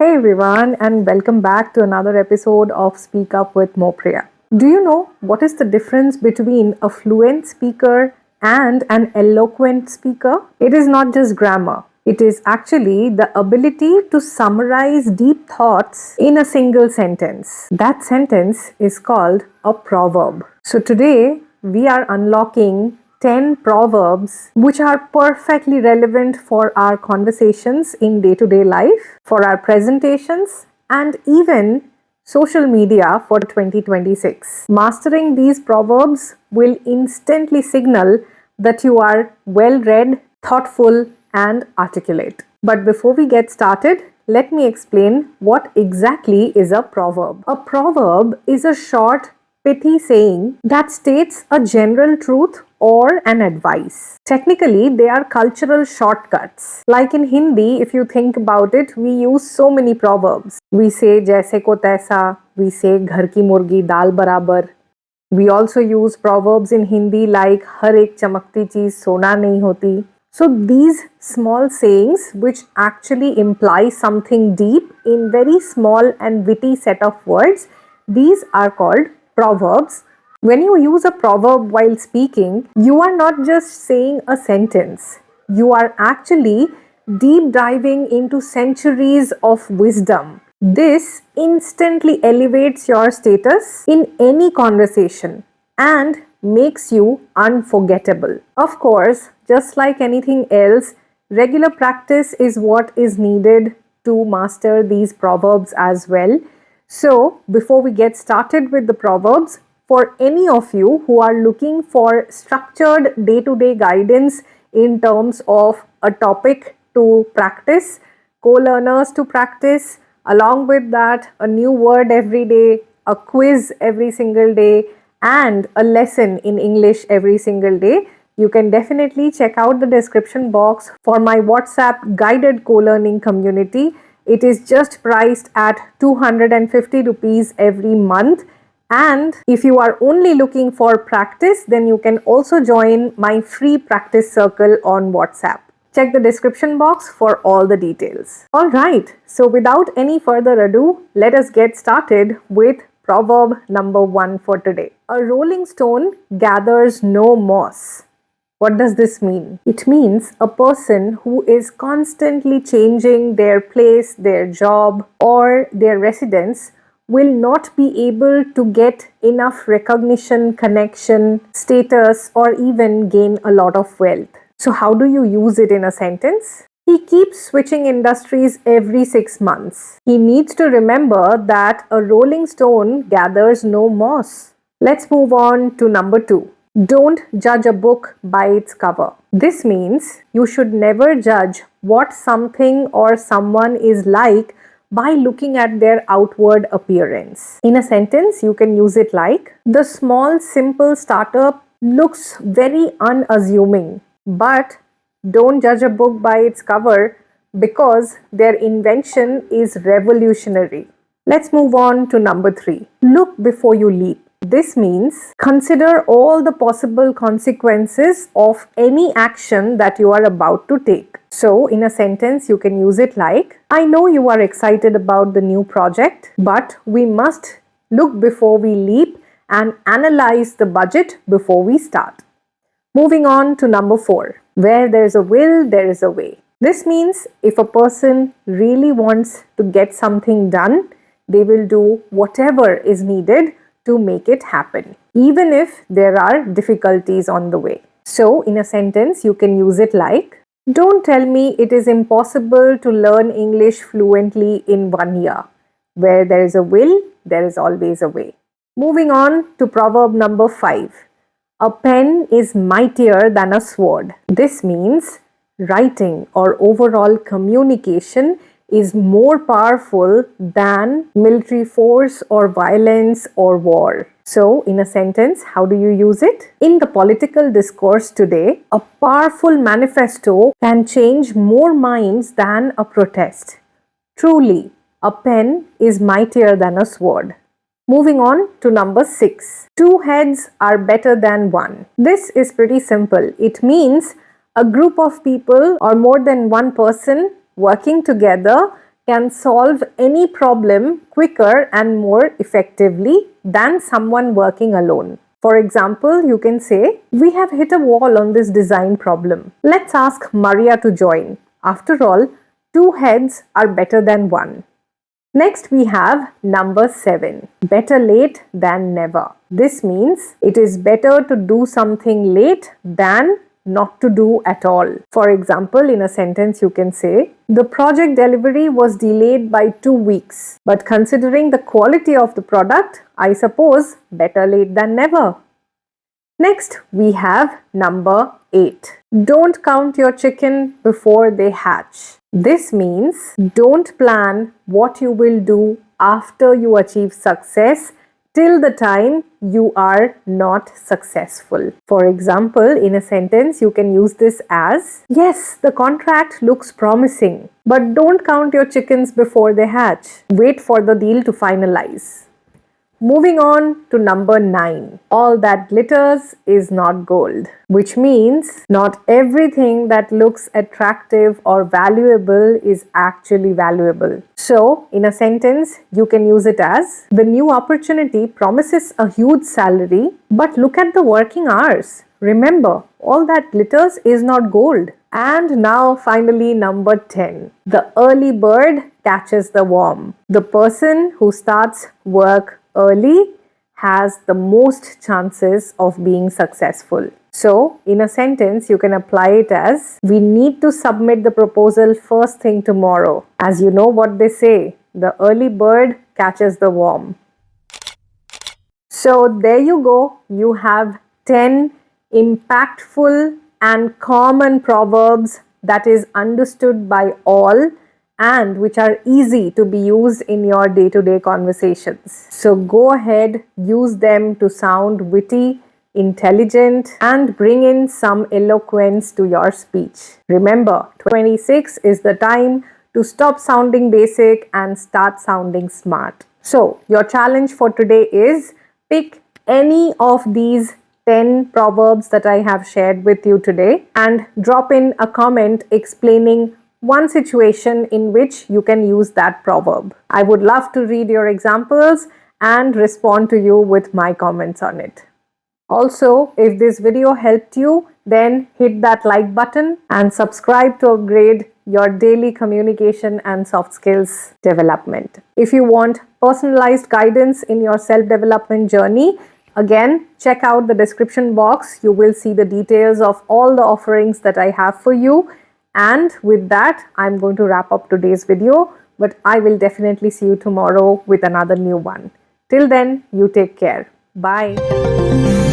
Hey everyone, and welcome back to another episode of Speak Up with Mopriya. Do you know what is the difference between a fluent speaker and an eloquent speaker? It is not just grammar. It is actually the ability to summarize deep thoughts in a single sentence. That sentence is called a proverb. So today we are unlocking 10 proverbs which are perfectly relevant for our conversations in day to day life, for our presentations, and even social media for 2026. Mastering these proverbs will instantly signal that you are well read, thoughtful, and articulate. But before we get started, let me explain what exactly is a proverb. A proverb is a short, pithy saying that states a general truth or an advice. Technically, they are cultural shortcuts. Like in Hindi, if you think about it, we use so many proverbs. We say jaise ko taisa, we say ghar ki murgi dal barabar. We also use proverbs in Hindi like har ek chamakti cheez sona nahi hoti. So these small sayings which actually imply something deep in very small and witty set of words, these are called proverbs. When you use a proverb while speaking, you are not just saying a sentence. You are actually deep diving into centuries of wisdom. This instantly elevates your status in any conversation and makes you unforgettable. Of course, just like anything else, regular practice is what is needed to master these proverbs as well. So, before we get started with the proverbs, for any of you who are looking for structured day to day guidance in terms of a topic to practice, co learners to practice, along with that, a new word every day, a quiz every single day, and a lesson in English every single day, you can definitely check out the description box for my WhatsApp guided co-learning community. It is just priced at 250 rupees every month. And if you are only looking for practice, then you can also join my free practice circle on WhatsApp. Check the description box for all the details. Alright, so without any further ado, let us get started with proverb number 1 for today. A rolling stone gathers no moss. What does this mean? It means a person who is constantly changing their place, their job, or their residence will not be able to get enough recognition, connection, status, or even gain a lot of wealth. So, how do you use it in a sentence? He keeps switching industries every 6 months. He needs to remember that a rolling stone gathers no moss. Let's move on to number 2. Don't judge a book by its cover. This means you should never judge what something or someone is like by looking at their outward appearance. In a sentence, you can use it like, the small, simple startup looks very unassuming, but don't judge a book by its cover because their invention is revolutionary. Let's move on to number 3. Look before you leap. This means consider all the possible consequences of any action that you are about to take. So, in a sentence, you can use it like, I know you are excited about the new project, but we must look before we leap and analyze the budget before we start. Moving on to number 4. Where there is a will, there is a way. This means if a person really wants to get something done, they will do whatever is needed to make it happen, even if there are difficulties on the way. So, in a sentence, you can use it like, don't tell me it is impossible to learn English fluently in 1 year. Where there is a will, there is always a way. Moving on to proverb number 5. A pen is mightier than a sword. This means writing or overall communication is more powerful than military force or violence or war. So, in a sentence, how do you use it? In the political discourse today, a powerful manifesto can change more minds than a protest. Truly, a pen is mightier than a sword. Moving on to number 6. 2 heads are better than 1. This is pretty simple. It means a group of people or more than one person working together can solve any problem quicker and more effectively than someone working alone. For example, you can say, "We have hit a wall on this design problem. Let's ask Maria to join. After all, two heads are better than one." Next, we have number 7. Better late than never. This means it is better to do something late than not to do at all. For example, in a sentence you can say, "The project delivery was delayed by 2 weeks, but considering the quality of the product, I suppose better late than never." Next, we have number 8. Don't count your chicken before they hatch. This means don't plan what you will do after you achieve success till the time you are not successful. For example, in a sentence, you can use this as, "Yes, the contract looks promising, but don't count your chickens before they hatch. Wait for the deal to finalize." Moving on to number 9. All that glitters is not gold, which means not everything that looks attractive or valuable is actually valuable. So, in a sentence, you can use it as, "The new opportunity promises a huge salary, but look at the working hours. Remember, all that glitters is not gold." And now finally number 10. The early bird catches the worm. The person who starts work early has the most chances of being successful. So, in a sentence, you can apply it as, "We need to submit the proposal first thing tomorrow." As you know what they say, the early bird catches the worm. So, there you go. You have 10 impactful and common proverbs that is understood by all and which are easy to be used in your day-to-day conversations. So go ahead, use them to sound witty, intelligent, and bring in some eloquence to your speech. Remember, 26 is the time to stop sounding basic and start sounding smart. So your challenge for today is pick any of these 10 proverbs that I have shared with you today and drop in a comment explaining one situation in which you can use that proverb. I would love to read your examples and respond to you with my comments on it. Also, if this video helped you, then hit that like button and subscribe to upgrade your daily communication and soft skills development. If you want personalized guidance in your self-development journey, again, check out the description box. You will see the details of all the offerings that I have for you. And with that, I'm going to wrap up today's video, but I will definitely see you tomorrow with another new one. Till then, you take care. Bye.